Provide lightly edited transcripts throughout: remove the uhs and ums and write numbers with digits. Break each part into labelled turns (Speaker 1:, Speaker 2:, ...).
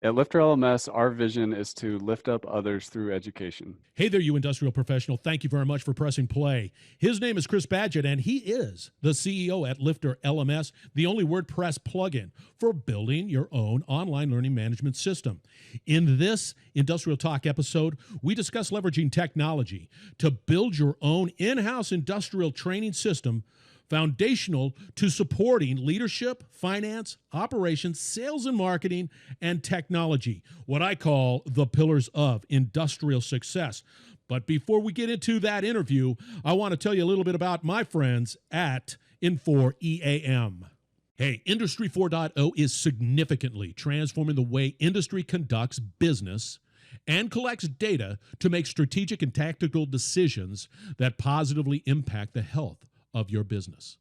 Speaker 1: At Lifter LMS, our vision is to lift up others through education.
Speaker 2: Hey there, you industrial professional. Thank you very much for pressing play. His name is Chris Badgett, and he is the CEO at Lifter LMS, the only WordPress plugin for building your own online learning management system. In this Industrial Talk episode, we discuss leveraging technology to build your own in-house industrial training system foundational to supporting leadership, finance, operations, sales and marketing, and technology, what I call the pillars of industrial success. But before we get into that interview, I want to tell you a little bit about my friends at Infor EAM. Hey, Industry 4.0 is significantly transforming the way industry conducts business and collects data to make strategic and tactical decisions that positively impact the health of your business.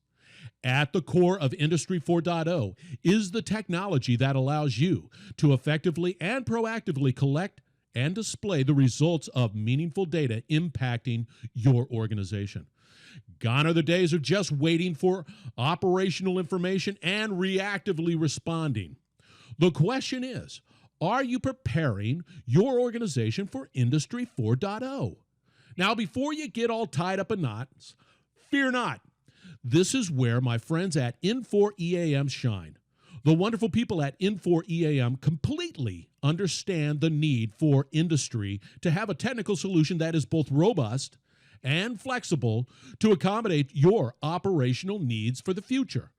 Speaker 2: At the core of Industry 4.0 is the technology that allows you to effectively and proactively collect and display the results of meaningful data impacting your organization. Gone are the days of just waiting for operational information and reactively responding. The question is, are you preparing your organization for Industry 4.0? Now, before you get all tied up in knots, fear not. This is where my friends at Infor EAM shine. The wonderful people at Infor EAM completely understand the need for industry to have a technical solution that is both robust and flexible to accommodate your operational needs for the future.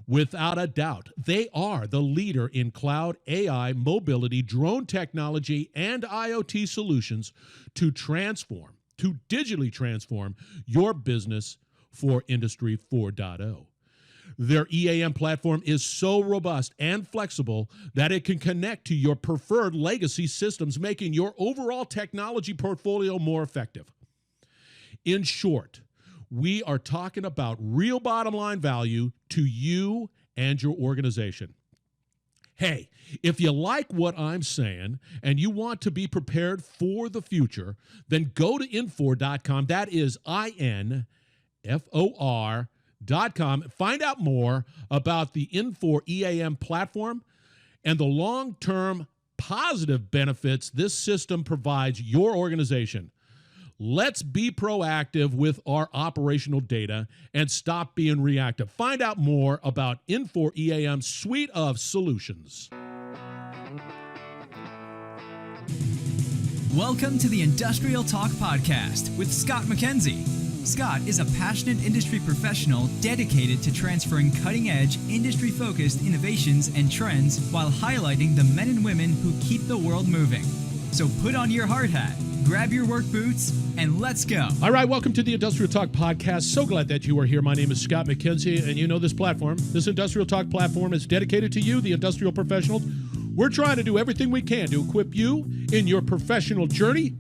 Speaker 2: Without a doubt, they are the leader in cloud, AI, mobility, drone technology, and IoT solutions to digitally transform your business for Industry 4.0. Their EAM platform is so robust and flexible that it can connect to your preferred legacy systems, making your overall technology portfolio more effective. In short, we are talking about real bottom line value to you and your organization. Hey, if you like what I'm saying and you want to be prepared for the future, then go to infor.com. That is INFOR.com. Find out more about the Infor EAM platform and the long-term positive benefits this system provides your organization. Let's be proactive with our operational data and stop being reactive. Find out more about Infor EAM's suite of solutions.
Speaker 3: Welcome to the Industrial Talk Podcast with Scott McKenzie. Scott is a passionate industry professional dedicated to transferring cutting-edge, industry-focused innovations and trends while highlighting the men and women who keep the world moving. So put on your hard hat, grab your work boots, and let's go.
Speaker 2: All right, welcome to the Industrial Talk Podcast. So glad that you are here. My name is Scott McKenzie, and you know this platform. This Industrial Talk platform is dedicated to you, the industrial professionals. We're trying to do everything we can to equip you in your professional journey.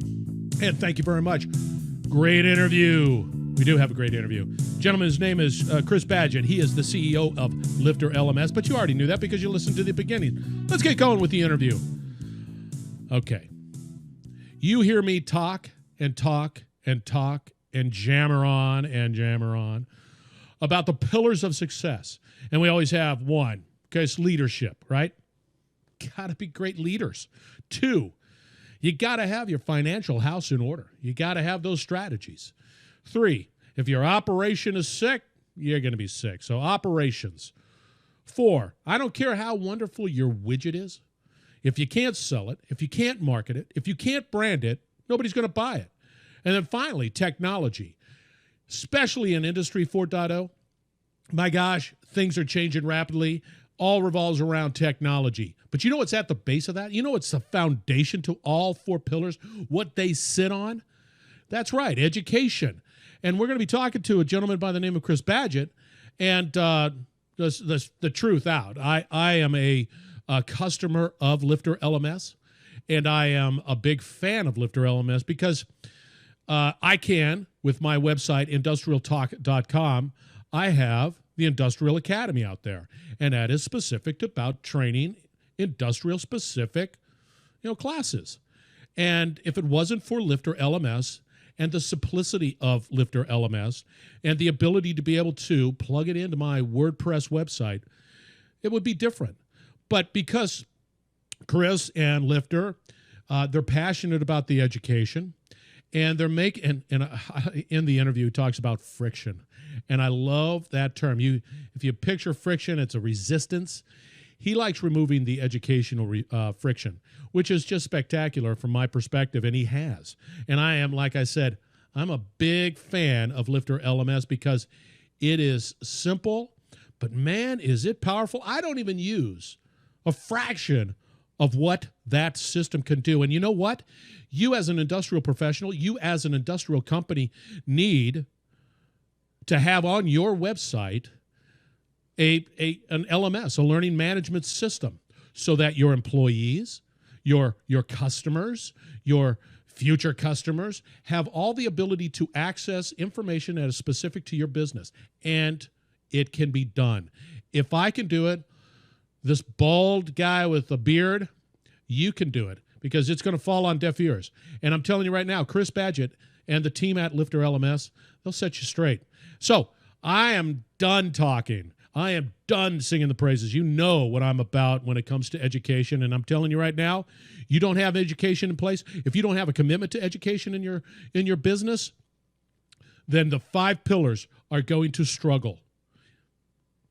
Speaker 2: And thank you very much. Great interview. We do have a great interview. Gentleman, his name is Chris Badgett. He is the CEO of Lifter LMS, but you already knew that because you listened to the beginning. Let's get going with the interview. Okay. You hear me talk and talk and talk and jammer on about the pillars of success. And we always have one, okay, it's leadership, right? Got to be great leaders. Two, you got to have your financial house in order. You got to have those strategies. Three, if your operation is sick, you're going to be sick. So operations. Four, I don't care how wonderful your widget is. If you can't sell it, if you can't market it, if you can't brand it, nobody's going to buy it. And then finally, technology, especially in Industry 4.0. My gosh, things are changing rapidly. All revolves around technology. But you know what's at the base of that? You know what's the foundation to all four pillars, what they sit on? That's right, education. And we're going to be talking to a gentleman by the name of Chris Badgett. And the truth out, I am a customer of Lifter LMS, and I am a big fan of Lifter LMS because I can, with my website, industrialtalk.com, I have the Industrial Academy out there, and that is specific about training industrial-specific, classes. And if it wasn't for Lifter LMS and the simplicity of Lifter LMS and the ability to be able to plug it into my WordPress website, it would be different. But because Chris and Lifter, they're passionate about the education, and they're making. And in the interview, he talks about friction, and I love that term. If you picture friction, it's a resistance. He likes removing the educational friction, which is just spectacular from my perspective, and he has. And I am, like I said, I'm a big fan of Lifter LMS because it is simple, but man, is it powerful. I don't even use a fraction of what that system can do. And you know what? You as an industrial professional, you as an industrial company need to have on your website an LMS, a learning management system, so that your employees, your customers, your future customers have all the ability to access information that is specific to your business. And it can be done. If I can do it, this bald guy with a beard, you can do it, because it's going to fall on deaf ears. And I'm telling you right now, Chris Badgett and the team at Lifter LMS, they'll set you straight. So I am done talking. I am done singing the praises. You know what I'm about when it comes to education. And I'm telling you right now, you don't have education in place. If you don't have a commitment to education in your business, then the 5 pillars are going to struggle,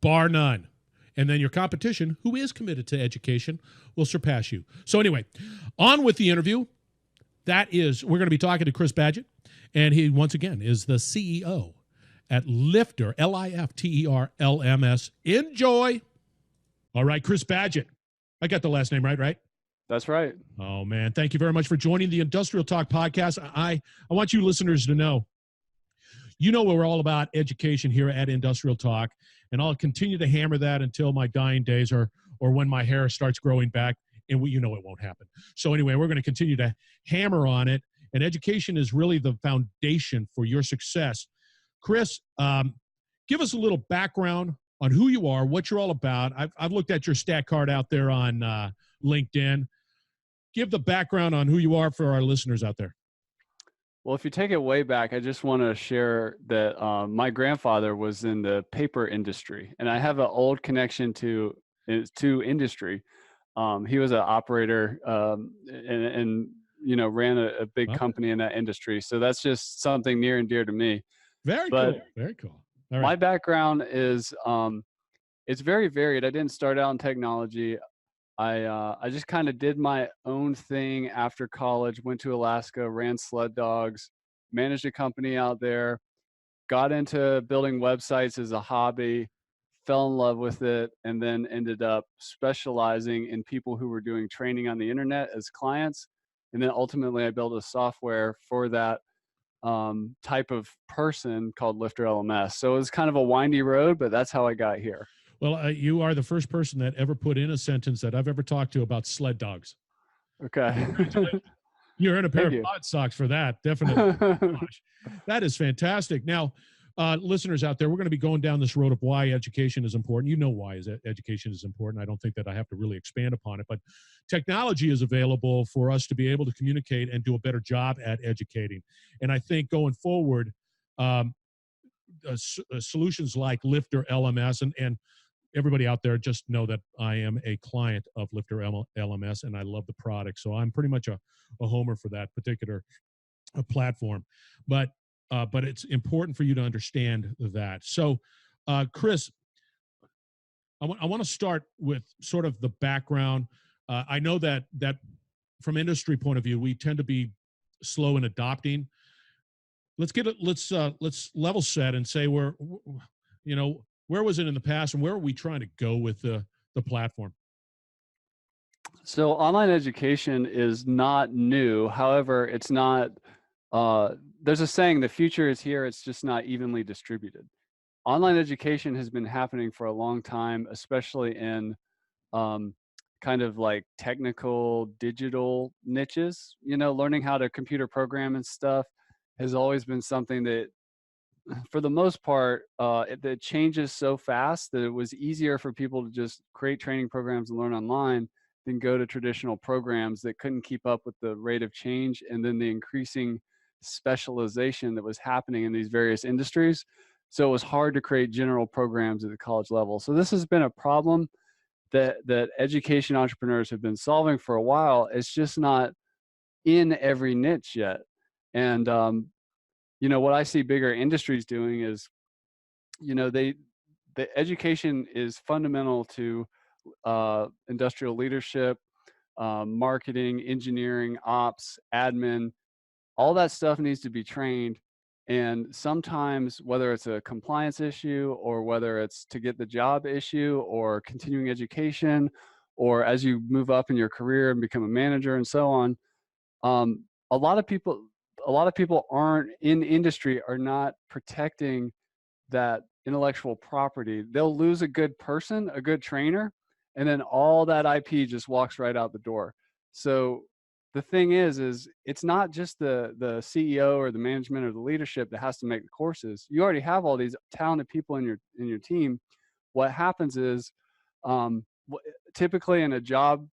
Speaker 2: bar none. And then your competition, who is committed to education, will surpass you. So anyway, on with the interview. We're going to be talking to Chris Badgett, and he, once again, is the CEO at Lifter, Lifter LMS. Enjoy. All right, Chris Badgett. I got the last name right?
Speaker 1: That's right.
Speaker 2: Oh, man. Thank you very much for joining the Industrial Talk podcast. I want you listeners to know, we're all about education here at Industrial Talk, and I'll continue to hammer that until my dying days or when my hair starts growing back, and it won't happen. So anyway, we're going to continue to hammer on it, and education is really the foundation for your success. Chris, give us a little background on who you are, what you're all about. I've looked at your stat card out there on LinkedIn. Give the background on who you are for our listeners out there.
Speaker 1: Well, if you take it way back, I just want to share that my grandfather was in the paper industry, and I have an old connection to industry. He was an operator and ran a big company in that industry. So that's just something near and dear to me.
Speaker 2: Very cool. Very cool. All right.
Speaker 1: My background is it's very varied. I didn't start out in technology. I just kind of did my own thing after college, went to Alaska, ran sled dogs, managed a company out there, got into building websites as a hobby, fell in love with it, and then ended up specializing in people who were doing training on the internet as clients. And then ultimately I built a software for that type of person called Lifter LMS. So it was kind of a windy road, but that's how I got here.
Speaker 2: Well, you are the first person that ever put in a sentence that I've ever talked to about sled dogs.
Speaker 1: Okay.
Speaker 2: You're in a pair of pod socks for that, definitely. That is fantastic. Now, listeners out there, we're going to be going down this road of why education is important. You know why education is important. I don't think that I have to really expand upon it, but technology is available for us to be able to communicate and do a better job at educating. And I think going forward, solutions like Lifter LMS and everybody out there, just know that I am a client of Lifter LMS, and I love the product. So I'm pretty much a homer for that particular platform. But it's important for you to understand that. So, Chris, I want to start with sort of the background. I know that from industry point of view, we tend to be slow in adopting. Let's level set and say where was it in the past, and where are we trying to go with the platform?
Speaker 1: So online education is not new. However, it's not, there's a saying, the future is here, it's just not evenly distributed. Online education has been happening for a long time, especially in kind of like technical digital niches. Learning how to computer program and stuff has always been something that, for the most part, it changes so fast that it was easier for people to just create training programs and learn online than go to traditional programs that couldn't keep up with the rate of change and then the increasing specialization that was happening in these various industries. So it was hard to create general programs at the college level. So this has been a problem. that education entrepreneurs have been solving for a while. It's just not in every niche yet. And what I see bigger industries doing is, the education is fundamental to industrial leadership, marketing, engineering, ops, admin. All that stuff needs to be trained. And sometimes, whether it's a compliance issue or whether it's to get the job issue or continuing education, or as you move up in your career and become a manager and so on, um, a lot of people, aren't in industry, are not protecting that intellectual property. They'll lose a good person, a good trainer, and then all that IP just walks right out the door. So the thing is it's not just the CEO or the management or the leadership that has to make the courses. You already have all these talented people in your team. What happens is, typically in a job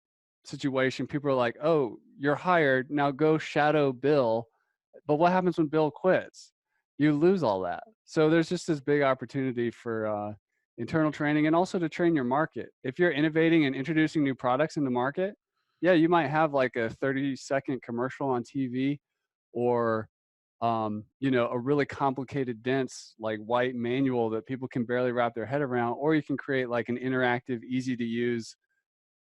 Speaker 1: situation, people are like, "Oh, you're hired. Now go shadow Bill." But what happens when Bill quits? You lose all that. So there's just this big opportunity for internal training, and also to train your market. If you're innovating and introducing new products in the market, yeah, you might have like a 30-second commercial on TV, or a really complicated, dense, like white manual that people can barely wrap their head around, or you can create like an interactive, easy to use,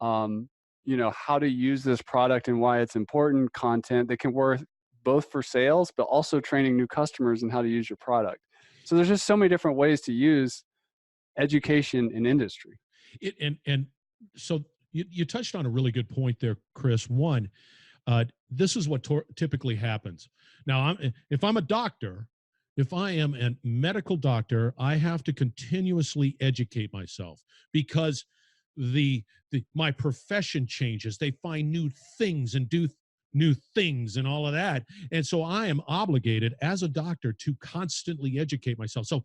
Speaker 1: how to use this product and why it's important content that can work both for sales, but also training new customers in how to use your product. So there's just so many different ways to use education in industry.
Speaker 2: And so you touched on a really good point there, Chris. One, this is what typically happens. Now, if I'm a doctor, if I am a medical doctor, I have to continuously educate myself because my profession changes. They find new things and do new things and all of that. And so I am obligated as a doctor to constantly educate myself. So,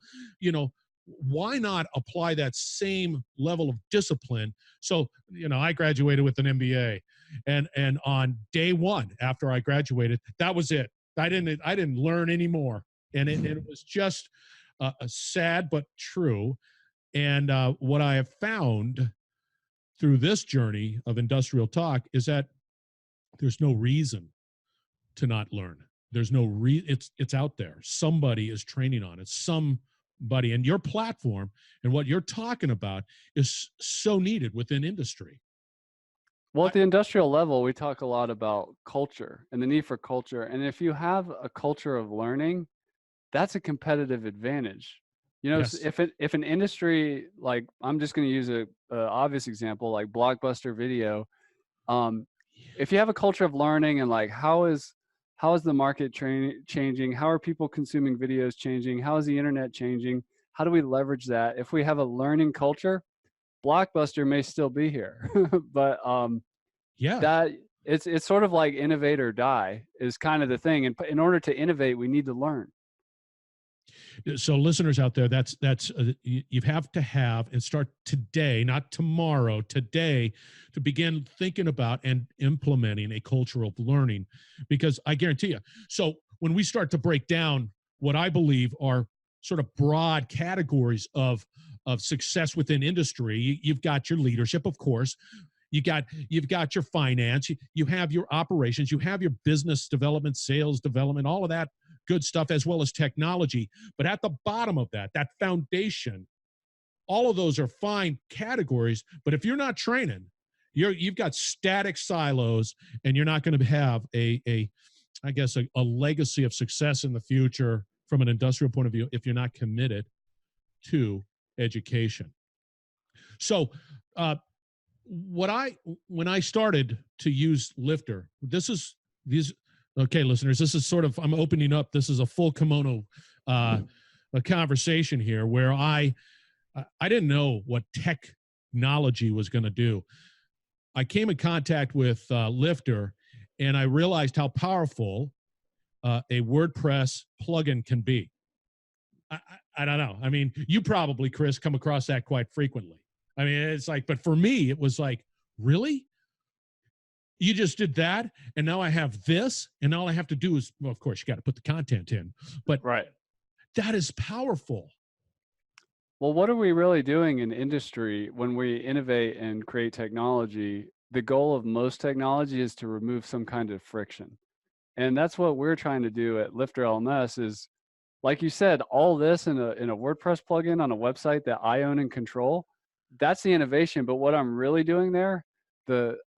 Speaker 2: why not apply that same level of discipline? So, I graduated with an MBA, and on day one after I graduated, that was it. I didn't learn anymore. And it was just sad, but true. And what I have found through this journey of industrial talk is that there's no reason to not learn. There's no it's out there. Somebody is training on it. Somebody, and your platform and what you're talking about is so needed within industry.
Speaker 1: Well, at the industrial level, we talk a lot about culture and the need for culture. And if you have a culture of learning, that's a competitive advantage.
Speaker 2: Yes.
Speaker 1: If an industry, like, I'm just going to use a obvious example, like Blockbuster Video. If you have a culture of learning and like, how is the market changing? How are people consuming videos changing? How is the internet changing? How do we leverage that? If we have a learning culture, Blockbuster may still be here, but
Speaker 2: Yeah.
Speaker 1: that it's sort of like innovate or die is kind of the thing. And in order to innovate, we need to learn.
Speaker 2: So listeners out there, that's you have to have and start today, not tomorrow, today, to begin thinking about and implementing a culture of learning, because I guarantee you. So when we start to break down what I believe are sort of broad categories of success within industry, you've got your leadership, of course. You've got your finance, you have your operations, you have your business development, sales development, all of that good stuff, as well as technology. But at the bottom of that foundation, all of those are fine categories. But if you're not training, you've got static silos, and you're not going to have a legacy of success in the future from an industrial point of view if you're not committed to education. So, when I started to use Lifter, okay, listeners, this is sort of, I'm opening up. This is a full kimono, a conversation here where I didn't know what technology was going to do. I came in contact with Lifter, and I realized how powerful a WordPress plugin can be. I don't know. I mean, you probably, Chris, come across that quite frequently. I mean, it's like, but for me, it was like, really? You just did that, and now I have this, and all I have to do is, well, of course, you got to put the content in, but
Speaker 1: Right.
Speaker 2: That is powerful.
Speaker 1: Well, what are we really doing in industry when we innovate and create technology? The goal of most technology is to remove some kind of friction. And that's what we're trying to do at Lifter LMS is, like you said, all this in a WordPress plugin on a website that I own and control. That's the innovation. But what I'm really doing there,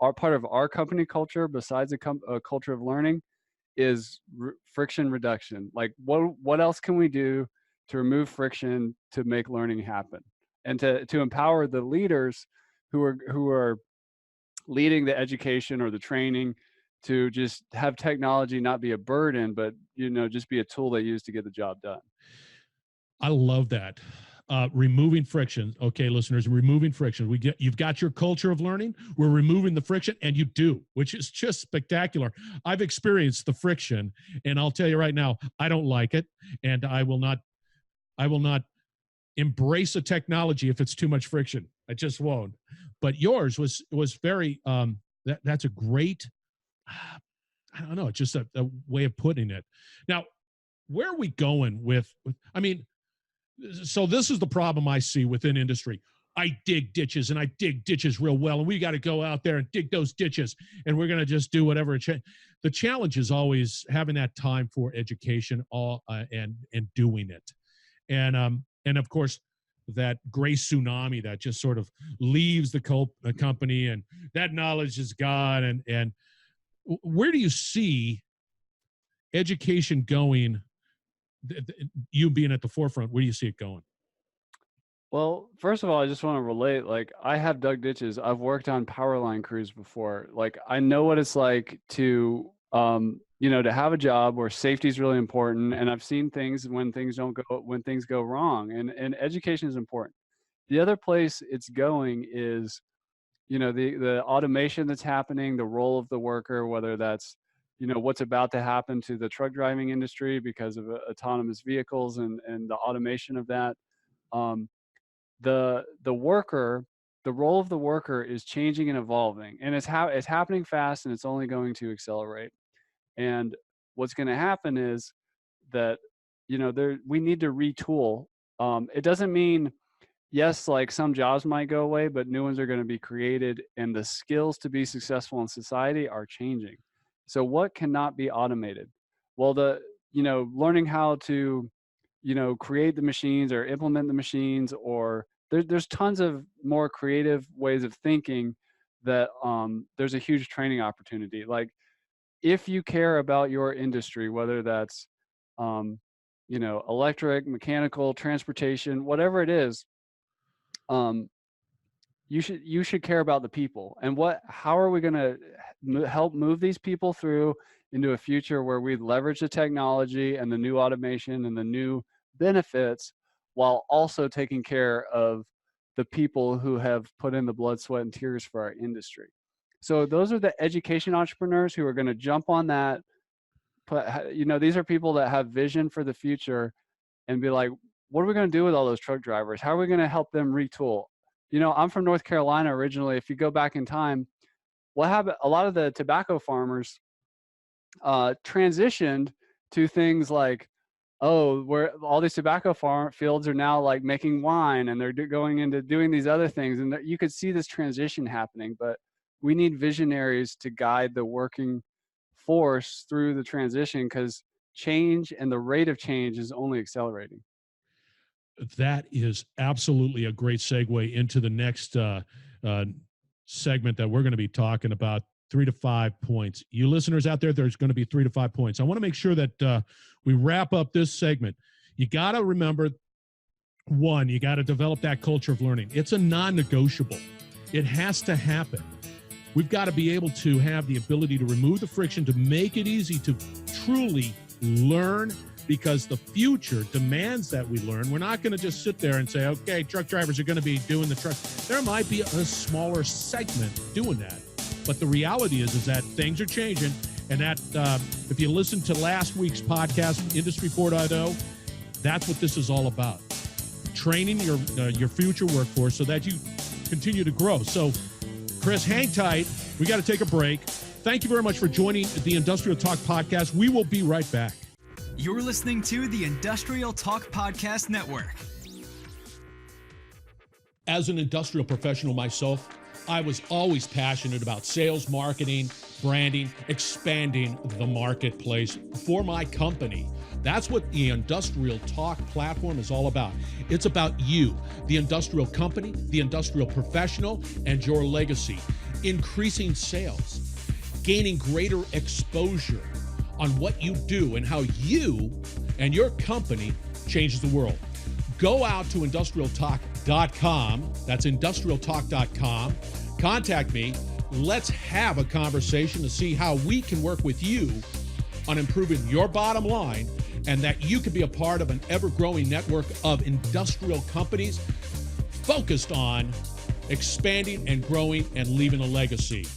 Speaker 1: our part of our company culture, besides a culture of learning, is friction reduction. Like what else can we do to remove friction to make learning happen, and to empower the leaders who are leading the education or the training, to just have technology not be a burden, but just be a tool they use to get the job done.
Speaker 2: I love that. Removing friction. Okay, listeners, removing friction. You've got your culture of learning. We're removing the friction, and you do, which is just spectacular. I've experienced the friction, and I'll tell you right now, I don't like it, and I will not embrace a technology if it's too much friction. I just won't. But yours was very. That's a great. I don't know. It's just a way of putting it. Now, where are we going with? I mean, so this is the problem I see within industry. I dig ditches, and I dig ditches real well, and we got to go out there and dig those ditches, and we're going to just do whatever. The challenge is always having that time for education, and doing it, and of course that gray tsunami that just sort of leaves the company, and that knowledge is gone. And where do you see education going? You being at the forefront, where do you see it going?
Speaker 1: Well, first of all, I just want to relate. Like, I have dug ditches. I've worked on power line crews before. Like, I know what it's like to, to have a job where safety is really important. And I've seen things when things go wrong. And education is important. The other place it's going is, the automation that's happening, the role of the worker, whether that's, what's about to happen to the truck driving industry because of autonomous vehicles and the automation of that. The worker, the role of the worker is changing and evolving, and it's happening fast, and it's only going to accelerate. And what's going to happen is that we need to retool. It doesn't mean, yes, like some jobs might go away, but new ones are going to be created, and the skills to be successful in society are changing. So what cannot be automated? Well, learning how to create the machines or implement the machines, or there's tons of more creative ways of thinking that there's a huge training opportunity. Like, if you care about your industry, whether that's electric, mechanical, transportation, whatever it is, you should care about the people, and how are we going to help move these people through into a future where we leverage the technology and the new automation and the new benefits, while also taking care of the people who have put in the blood, sweat, and tears for our industry. So those are the education entrepreneurs who are going to jump on that. These are people that have vision for the future and be like, what are we going to do with all those truck drivers? How are we going to help them retool? I'm from North Carolina originally. If you go back in time, what happened? A lot of the tobacco farmers transitioned to things like, where all these tobacco fields are now like making wine, and they're going into doing these other things. And you could see this transition happening, but we need visionaries to guide the working force through the transition, because change and the rate of change is only accelerating.
Speaker 2: That is absolutely a great segue into the next segment that we're going to be talking about. 3 to 5 points. You listeners out there, there's going to be 3 to 5 points. I want to make sure that we wrap up this segment. You got to remember, one, you got to develop that culture of learning. It's a non-negotiable. It has to happen. We've got to be able to have the ability to remove the friction, to make it easy to truly learn, because the future demands that we learn. We're not going to just sit there and say, okay, truck drivers are going to be doing the truck. There might be a smaller segment doing that. But the reality is that things are changing, and that if you listen to last week's podcast, Industry 4.0, that's what this is all about. Training your future workforce so that you continue to grow. So, Chris, hang tight. We got to take a break. Thank you very much for joining the Industrial Talk Podcast. We will be right back.
Speaker 3: You're listening to the Industrial Talk Podcast Network.
Speaker 2: As an industrial professional myself, I was always passionate about sales, marketing, branding, expanding the marketplace for my company. That's what the Industrial Talk platform is all about. It's about you, the industrial company, the industrial professional, and your legacy. Increasing sales, gaining greater exposure on what you do and how you and your company changes the world. Go out to industrialtalk.com. That's industrialtalk.com. Contact me. Let's have a conversation to see how we can work with you on improving your bottom line, and that you can be a part of an ever-growing network of industrial companies focused on expanding and growing and leaving a legacy.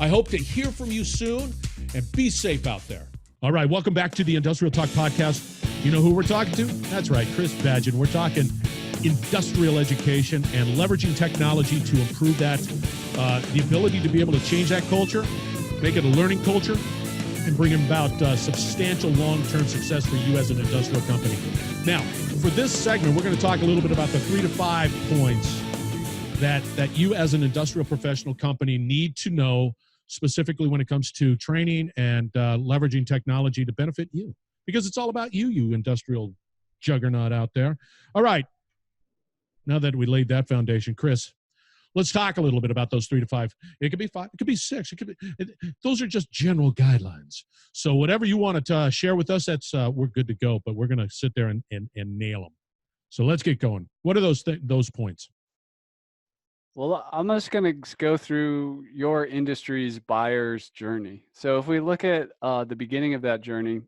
Speaker 2: I hope to hear from you soon, and be safe out there. All right, welcome back to the Industrial Talk Podcast. You know who we're talking to? That's right, Chris Badgett. We're talking industrial education and leveraging technology to improve that, the ability to be able to change that culture, make it a learning culture, and bring about substantial long-term success for you as an industrial company. Now, for this segment, we're going to talk a little bit about the 3 to 5 points that you as an industrial professional company need to know, specifically when it comes to training and leveraging technology to benefit you. Because it's all about you, you industrial juggernaut out there. All right. Now that we laid that foundation, Chris, let's talk a little bit about those 3 to 5. It could be 5. It could be 6. Those are just general guidelines. So whatever you want to share with us, that's we're good to go. But we're going to sit there and nail them. So let's get going. What are those points?
Speaker 1: Well, I'm just going to go through your industry's buyer's journey. So if we look at the beginning of that journey,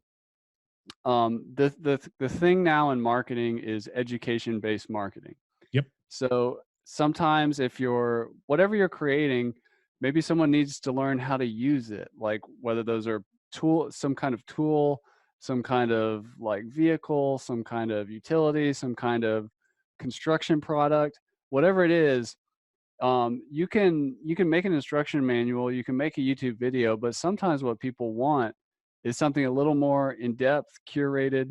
Speaker 1: the thing now in marketing is education-based marketing.
Speaker 2: Yep.
Speaker 1: So sometimes if whatever you're creating, maybe someone needs to learn how to use it, like whether those are some kind of tool, some kind of like vehicle, some kind of utility, some kind of construction product, whatever it is. You can make an instruction manual, you can make a YouTube video, but sometimes what people want is something a little more in-depth, curated,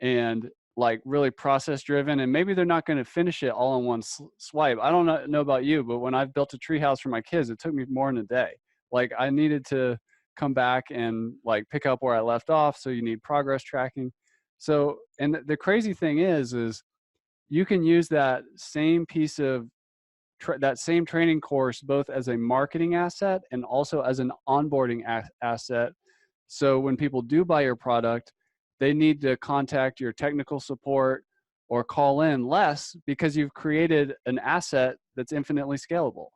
Speaker 1: and like really process driven. And maybe they're not going to finish it all in one swipe. I don't know about you, but when I've built a treehouse for my kids, it took me more than a day. Like I needed to come back and like pick up where I left off. So you need progress tracking. So, and the crazy thing is you can use that same piece of that same training course both as a marketing asset and also as an onboarding asset. So when people do buy your product, they need to contact your technical support or call in less because you've created an asset that's infinitely scalable.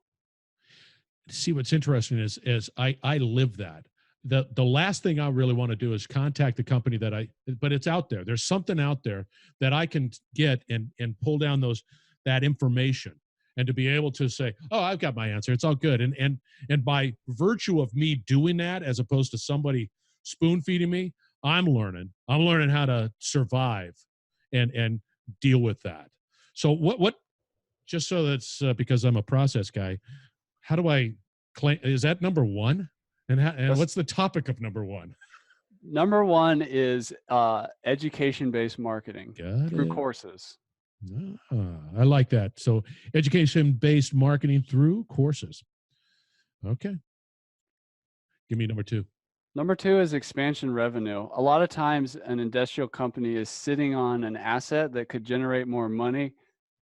Speaker 2: See, what's interesting is I live that. The last thing I really want to do is contact the company but it's out there. There's something out there that I can get and pull down that information, and to be able to say, oh, I've got my answer. It's all good. And by virtue of me doing that, as opposed to somebody spoon feeding me, I'm learning how to survive and deal with that. So what, just so that's because I'm a process guy, how do I claim, is that number one? And what's the topic of number one?
Speaker 1: Number one is education-based marketing through courses.
Speaker 2: I like that. So education-based marketing through courses. Okay. Give me number 2.
Speaker 1: Number 2 is expansion revenue. A lot of times an industrial company is sitting on an asset that could generate more money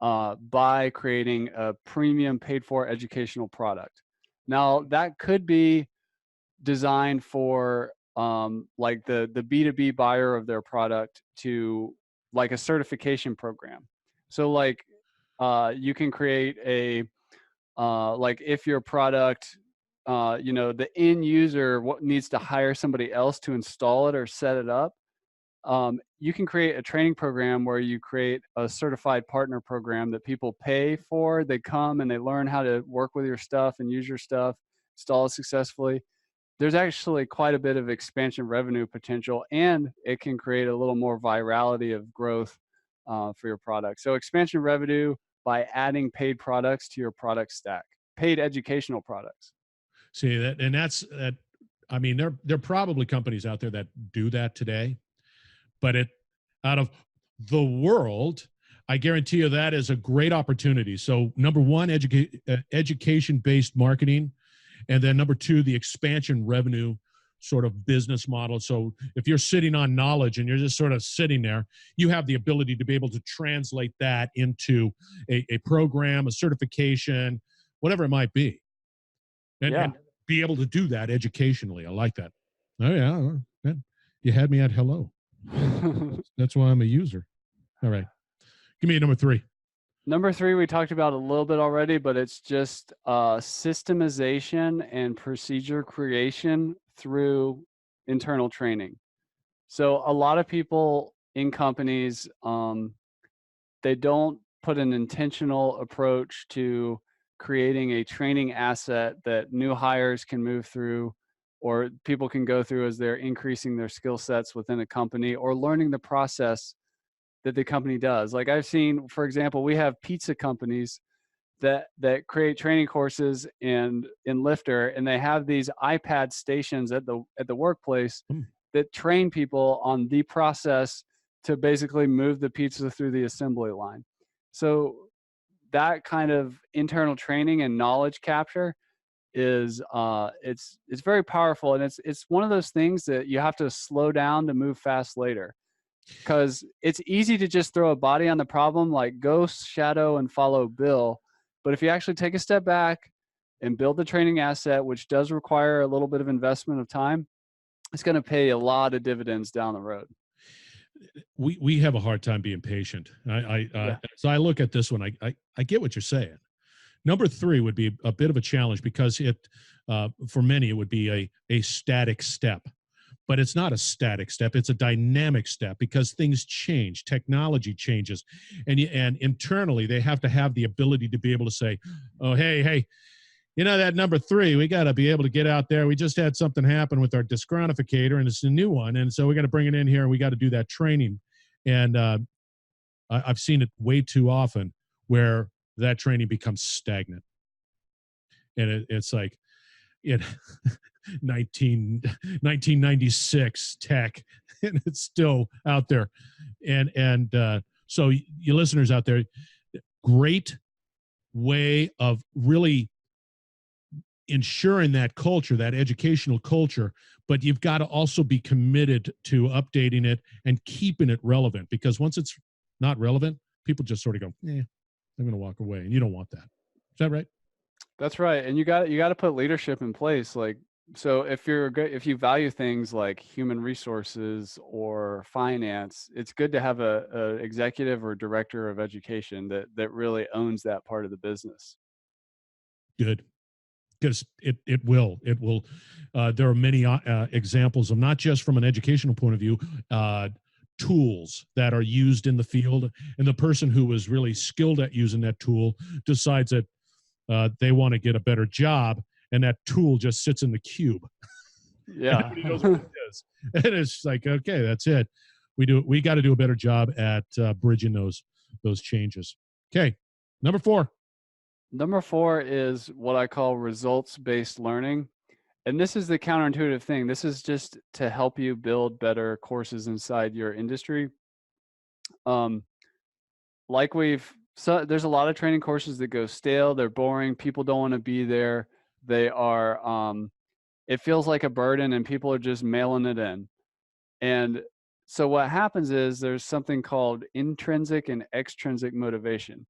Speaker 1: by creating a premium paid for educational product. Now that could be designed for like the B2B buyer of their product to like a certification program. So like you can create a like if your product the end user needs to hire somebody else to install it or set it up, you can create a training program where you create a certified partner program that people pay for. They come and they learn how to work with your stuff and use your stuff, install it successfully. There's actually quite a bit of expansion revenue potential, and it can create a little more virality of growth for your product. So expansion revenue by adding paid products to your product stack, paid educational products.
Speaker 2: See that, and that's. I mean, there are probably companies out there that do that today, but out of the world, I guarantee you that is a great opportunity. So number one, education-based marketing. And then number two, the expansion revenue sort of business model. So if you're sitting on knowledge and you're just sort of sitting there, you have the ability to be able to translate that into a program, a certification, whatever it might be.
Speaker 1: Yeah.
Speaker 2: And be able to do that educationally. I like that. Oh, yeah. You had me at hello. That's why I'm a user. All right. Give me a number three.
Speaker 1: Number three, we talked about a little bit already, but it's just systemization and procedure creation through internal training. So a lot of people in companies, they don't put an intentional approach to creating a training asset that new hires can move through or people can go through as they're increasing their skill sets within a company or learning the process that the company does. Like I've seen, for example, we have pizza companies that create training courses in Lifter, and they have these iPad stations at the workplace that train people on the process to basically move the pizza through the assembly line. So that kind of internal training and knowledge capture is it's very powerful, and it's one of those things that you have to slow down to move fast later, because it's easy to just throw a body on the problem, like go shadow and follow Bill. But if you actually take a step back and build the training asset, which does require a little bit of investment of time, it's going to pay a lot of dividends down the road.
Speaker 2: We have a hard time being patient. So I look at this one. I get what you're saying. Number three would be a bit of a challenge because for many it would be a static step, but it's not a static step. It's a dynamic step because things change, technology changes, and internally they have to have the ability to be able to say, "Oh, hey, that number three, we got to be able to get out there. We just had something happen with our disqualificator, and it's a new one, and so we got to bring it in here, and we got to do that training." And I've seen it way too often where that training becomes stagnant, and it's like in 1996 tech, and it's still out there. And so you listeners out there, great way of really ensuring that culture, that educational culture, but you've got to also be committed to updating it and keeping it relevant, because once it's not relevant, people just sort of go, I'm going to walk away, and you don't want that. Is that right?
Speaker 1: That's right. And you got to put leadership in place. Like, so if you value things like human resources or finance, it's good to have a executive or director of education that really owns that part of the business.
Speaker 2: Good. Because it will. There are many examples of, not just from an educational point of view, tools that are used in the field, and the person who is really skilled at using that tool decides that they want to get a better job, and that tool just sits in the cube.
Speaker 1: Yeah.
Speaker 2: Nobody knows what it is. And it's like, okay, that's it. We got to do a better job at bridging those changes. Okay, number four.
Speaker 1: Number four is what I call results-based learning. And this is the counterintuitive thing. This is just to help you build better courses inside your industry. So there's a lot of training courses that go stale. They're boring. People don't want to be there. They are, it feels like a burden, and people are just mailing it in. And so what happens is there's something called intrinsic and extrinsic motivation.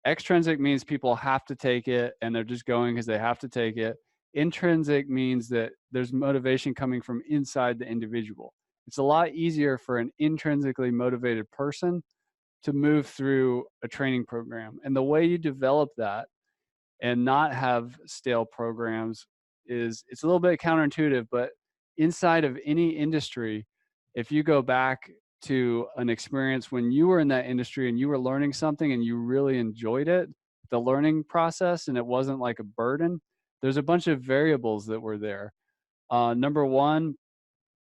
Speaker 1: Extrinsic means people have to take it and they're just going because they have to take it. Intrinsic means that there's motivation coming from inside the individual. It's a lot easier for an intrinsically motivated person to move through a training program. And the way you develop that and not have stale programs is, it's a little bit counterintuitive, but inside of any industry, if you go back to an experience when you were in that industry and you were learning something and you really enjoyed it, the learning process, and it wasn't like a burden, there's a bunch of variables that were there. Number one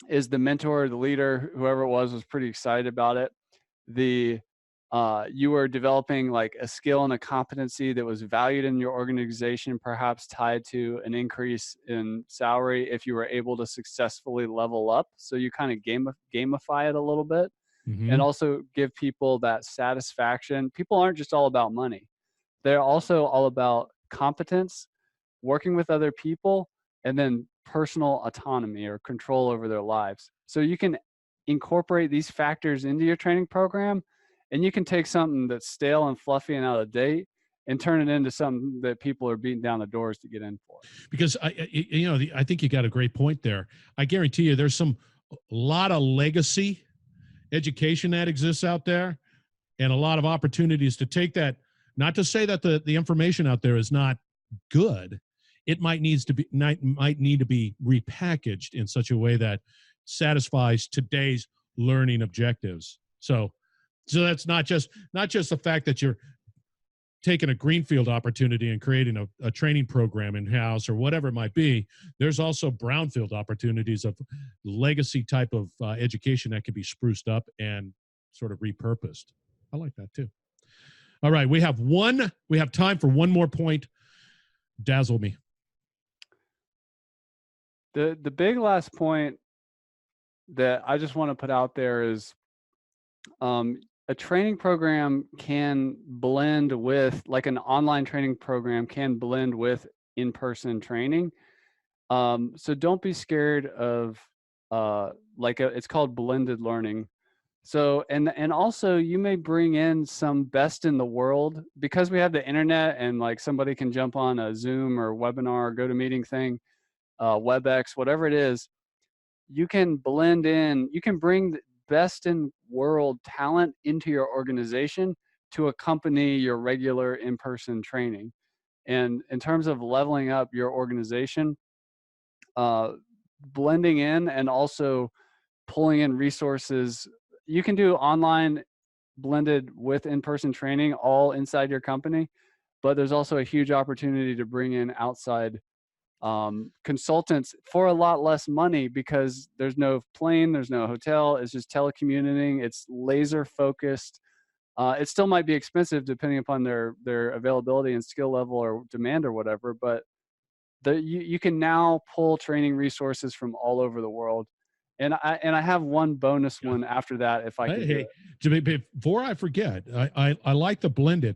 Speaker 1: is the mentor or the leader, whoever it was pretty excited about it. You were developing like a skill and a competency that was valued in your organization, perhaps tied to an increase in salary if you were able to successfully level up. So you kind of gamify it a little bit. and
Speaker 2: Mm-hmm.
Speaker 1: also give people that satisfaction. People aren't just all about money. They're also all about competence, working with other people, and then personal autonomy or control over their lives. So you can incorporate these factors into your training program, and you can take something that's stale and fluffy and out of date and turn it into something that people are beating down the doors to get in for.
Speaker 2: Because I think you got a great point there. I guarantee you, there's a lot of legacy education that exists out there, and a lot of opportunities to take that. Not to say that the information out there is not good. It might need to be repackaged in such a way that satisfies today's learning objectives. So that's not just the fact that you're taking a greenfield opportunity and creating a training program in house or whatever it might be. There's also brownfield opportunities of legacy type of education that can be spruced up and sort of repurposed. I like that too. All right, we have time for one more point. Dazzle me.
Speaker 1: The big last point that I just want to put out there is a training program can blend with, like an online training program can blend with in-person training. So don't be scared of it's called blended learning. So, and also you may bring in some best in the world, because we have the internet and like somebody can jump on a Zoom or webinar or GoToMeeting thing, WebEx, whatever it is. You can blend in, you can bring the best in world talent into your organization to accompany your regular in-person training. And in terms of leveling up your organization, blending in and also pulling in resources, you can do online blended with in-person training all inside your company, but there's also a huge opportunity to bring in outside consultants for a lot less money, because there's no plane, there's no hotel, it's just telecommuting, it's laser focused. It still might be expensive depending upon their availability and skill level or demand or whatever, but you can now pull training resources from all over the world. And I have one bonus
Speaker 2: Yeah.
Speaker 1: one after that, if I
Speaker 2: Hey,
Speaker 1: could do
Speaker 2: hey,
Speaker 1: it.
Speaker 2: Jimmy, before I forget, I like the blended.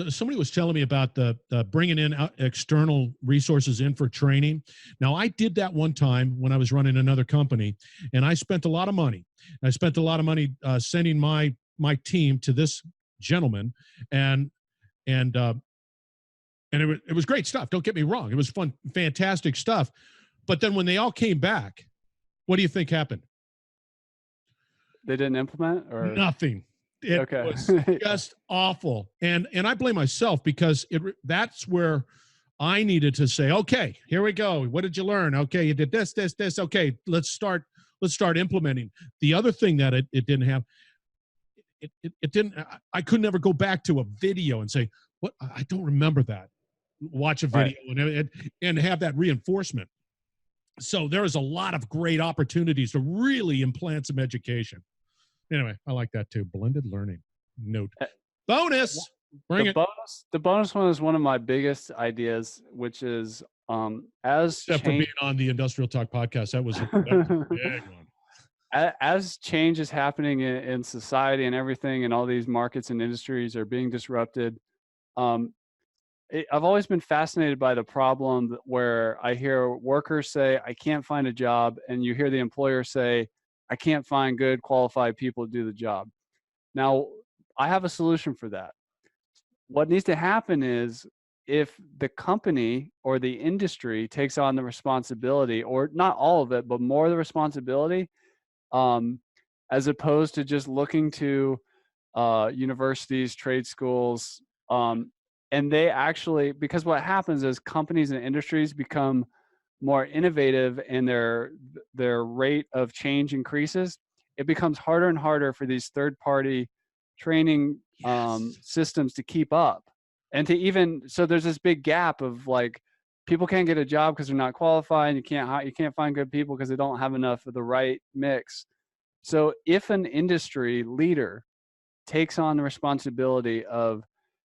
Speaker 2: Somebody was telling me about the bringing in external resources in for training. Now, I did that one time when I was running another company, and I spent a lot of money. I spent a lot of money sending my team to this gentleman, and and uh, it was great stuff. Don't get me wrong; it was fun, fantastic stuff. But then when they all came back, what do you think happened?
Speaker 1: They didn't implement, or
Speaker 2: Nothing. It
Speaker 1: okay.
Speaker 2: was just awful. And I blame myself, because that's where I needed to say, okay, here we go. What did you learn? Okay, you did this. Okay, let's start implementing. The other thing that it didn't have, it didn't, I could never go back to a video and say, what, I don't remember that. Watch a
Speaker 1: Right.
Speaker 2: video and have that reinforcement. So there is a lot of great opportunities to really implant some education. Anyway, I like that too. Blended learning. Note. Bonus. Bring it.
Speaker 1: The bonus one is one of my biggest ideas, which is as
Speaker 2: Except for being on the Industrial Talk podcast, that was a big one.
Speaker 1: As change is happening in society and everything, and all these markets and industries are being disrupted. I've always been fascinated by the problem where I hear workers say, I can't find a job, and you hear the employer say, I can't find good qualified people to do the job. Now, I have a solution for that. What needs to happen is, if the company or the industry takes on the responsibility, or not all of it, but more of the responsibility, um, as opposed to just looking to universities, trade schools, and they actually, because what happens is companies and industries become more innovative and their rate of change increases. It becomes harder and harder for these third party training
Speaker 2: Yes.
Speaker 1: systems to keep up, and to even, so there's this big gap of like, people can't get a job because they're not qualified, and you can't find good people because they don't have enough of the right mix. So if an industry leader takes on the responsibility of,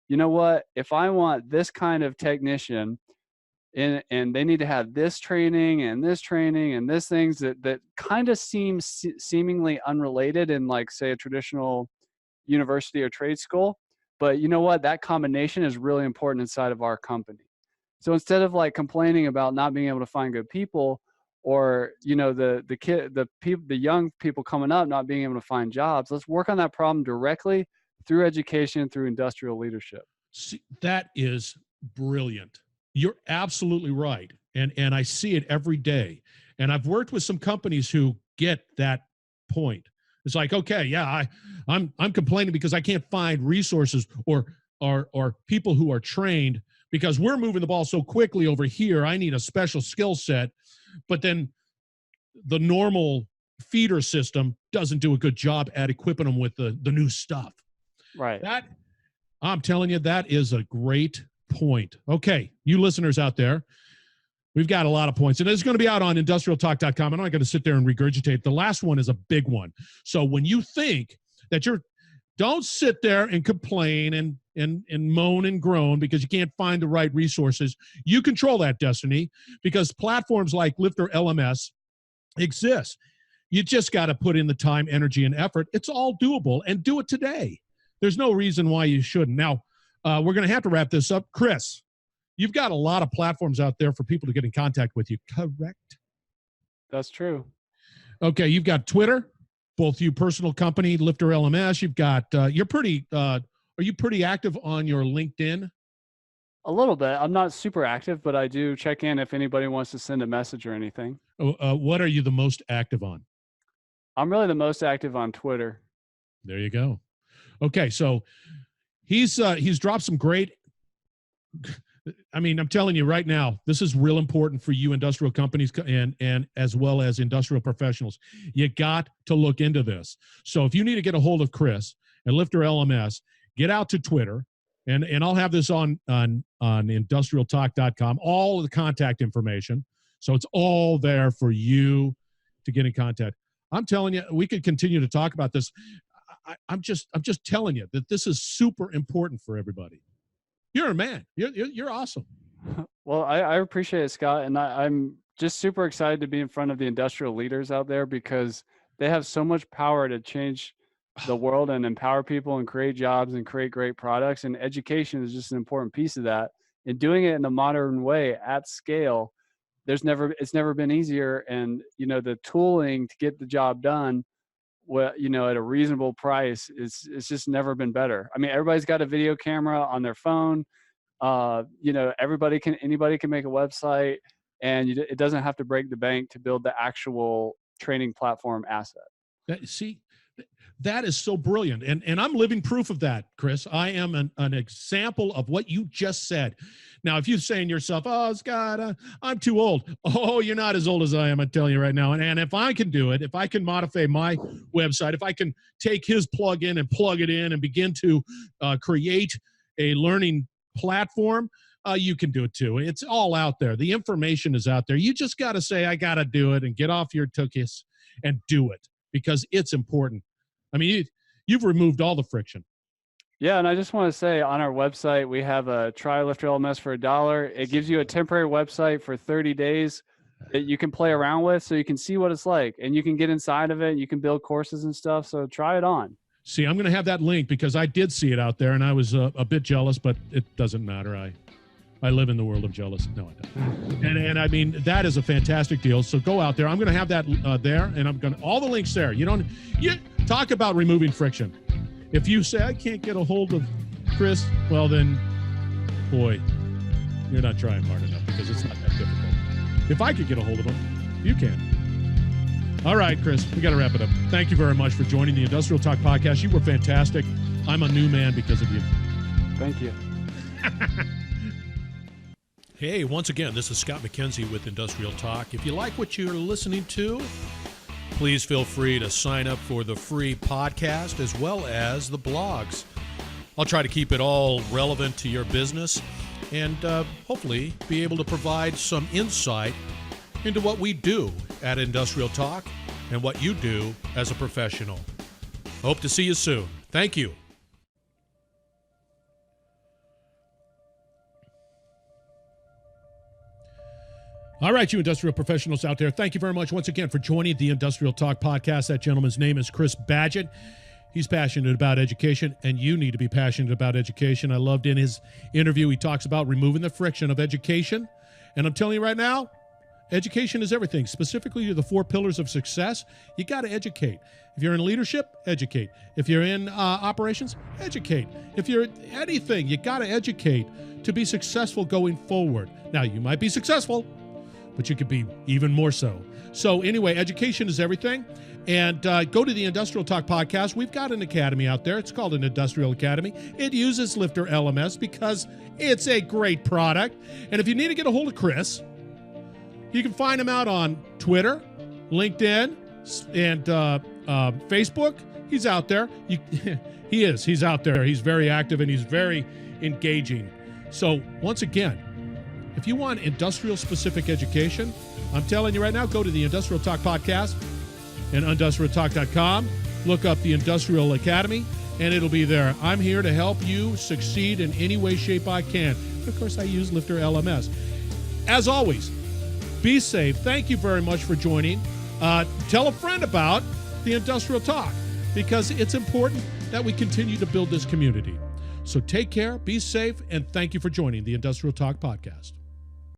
Speaker 1: you know what, if I want this kind of technician, and they need to have this training and this training and this things that kind of seem seemingly unrelated in, like, say, a traditional university or trade school. But you know what? That combination is really important inside of our company. So instead of like complaining about not being able to find good people, or the young people coming up not being able to find jobs, let's work on that problem directly through education, through industrial leadership.
Speaker 2: See, that is brilliant. You're absolutely right. And I see it every day. And I've worked with some companies who get that point. It's like, okay, yeah, I'm complaining because I can't find resources or people who are trained because we're moving the ball so quickly over here. I need a special skill set. But then the normal feeder system doesn't do a good job at equipping them with the new stuff.
Speaker 1: Right.
Speaker 2: That, I'm telling you, that is a great point. Okay, you listeners out there, we've got a lot of points, and it's going to be out on industrialtalk.com. I'm not going to sit there and regurgitate. The last one is a big one. So when you think that don't sit there and complain and moan and groan because you can't find the right resources. You control that destiny because platforms like Lifter LMS exist. You just got to put in the time, energy, and effort. It's all doable, and do it today. There's no reason why you shouldn't. Now, we're going to have to wrap this up. Chris, you've got a lot of platforms out there for people to get in contact with you, correct?
Speaker 1: That's true.
Speaker 2: Okay, you've got Twitter, both you personal company, Lifter LMS. You've got, are you pretty active on your LinkedIn?
Speaker 1: A little bit. I'm not super active, but I do check in if anybody wants to send a message or anything.
Speaker 2: What are you the most active on?
Speaker 1: I'm really the most active on Twitter.
Speaker 2: There you go. Okay, so he's dropped some great. I mean, I'm telling you right now, this is real important for you industrial companies and as well as industrial professionals. You got to look into this. So if you need to get a hold of Chris and Lifter LMS, get out to Twitter, and I'll have this on industrialtalk.com, all of the contact information. So it's all there for you to get in contact. I'm telling you, we could continue to talk about this. I'm just telling you that this is super important for everybody. You're a man. You're awesome.
Speaker 1: Well, I appreciate it, Scott. And I'm just super excited to be in front of the industrial leaders out there because they have so much power to change the world and empower people and create jobs and create great products. And education is just an important piece of that. And doing it in a modern way at scale, it's never been easier. And, the tooling to get the job done, at a reasonable price it's just never been better. I mean, everybody's got a video camera on their phone. Anybody can make a website, and it doesn't have to break the bank to build the actual training platform asset.
Speaker 2: See, that is so brilliant. And I'm living proof of that, Chris. I am an example of what you just said. Now, if you're saying to yourself, oh, Scott, I'm too old. Oh, you're not as old as I am, I'm telling you right now. And if I can do it, if I can modify my website, if I can take his plug-in and plug it in and begin to create a learning platform, you can do it too. It's all out there. The information is out there. You just got to say, I got to do it, and get off your tookies and do it because it's important. I mean, you've removed all the friction.
Speaker 1: Yeah, and I just want to say on our website, we have a try Lifter LMS for $1. It gives you a temporary website for 30 days that you can play around with so you can see what it's like, and you can get inside of it. You can build courses and stuff. So try it on.
Speaker 2: See, I'm going to have that link because I did see it out there and I was a bit jealous, but it doesn't matter. I live in the world of jealous. No, I don't. And I mean, that is a fantastic deal. So go out there. I'm going to have that there, and I'm going to all the links there. You talk about removing friction. If you say, I can't get a hold of Chris, well then, boy, you're not trying hard enough because it's not that difficult. If I could get a hold of him, you can. All right, Chris, we got to wrap it up. Thank you very much for joining the Industrial Talk Podcast. You were fantastic. I'm a new man because of you.
Speaker 1: Thank you.
Speaker 2: Hey, once again, this is Scott McKenzie with Industrial Talk. If you like what you're listening to, please feel free to sign up for the free podcast as well as the blogs. I'll try to keep it all relevant to your business and hopefully be able to provide some insight into what we do at Industrial Talk and what you do as a professional. Hope to see you soon. Thank you. All right, you industrial professionals out there, thank you very much once again for joining the Industrial Talk Podcast. That gentleman's name is Chris Badgett. He's passionate about education, and you need to be passionate about education. I loved in his interview, he talks about removing the friction of education. And I'm telling you right now, education is everything. Specifically, the 4 pillars of success. You got to educate. If you're in leadership, educate. If you're in operations, educate. If you're anything, you got to educate to be successful going forward. Now, you might be successful, but you could be even more so. So anyway, education is everything. And go to the Industrial Talk Podcast. We've got an academy out there. It's called an Industrial Academy. It uses Lifter LMS because it's a great product. And if you need to get a hold of Chris, you can find him out on Twitter, LinkedIn, and Facebook. He's out there. He's out there. He's very active and he's very engaging. So once again, if you want industrial-specific education, I'm telling you right now, go to the Industrial Talk Podcast and industrialtalk.com. Look up the Industrial Academy, and it'll be there. I'm here to help you succeed in any way, shape I can. And of course, I use Lifter LMS. As always, be safe. Thank you very much for joining. Tell a friend about the Industrial Talk because it's important that we continue to build this community. So take care, be safe, and thank you for joining the Industrial Talk Podcast.